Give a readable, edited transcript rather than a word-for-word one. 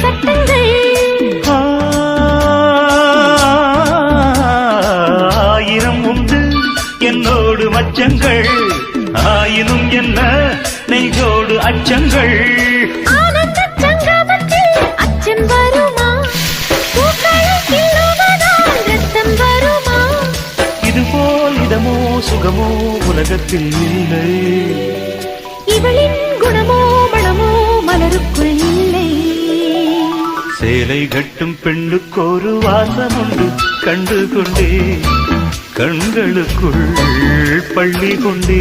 சட்டங்கள் ஆயிரம் உண்டு என்னோடு மச்சங்கள் ஆயினும் என்ன நெஞ்சோடு அச்சங்கள் ஆனந்த சங்கமத்தில் அச்சம் வருமா பூக்களை கிள்ளுவதால் ரத்தம் வருமா இதுபோல் இதமோ சுகமோ உலகத்தில் இல்லை இவளின் குணமோ மனமோ மலருக்குள் இல்லை சேலை கட்டும் பெண்ணுக்கொரு வாசம் உண்டு கண்டு கொண்டே கண்களுக்குள் பள்ளி கொண்டே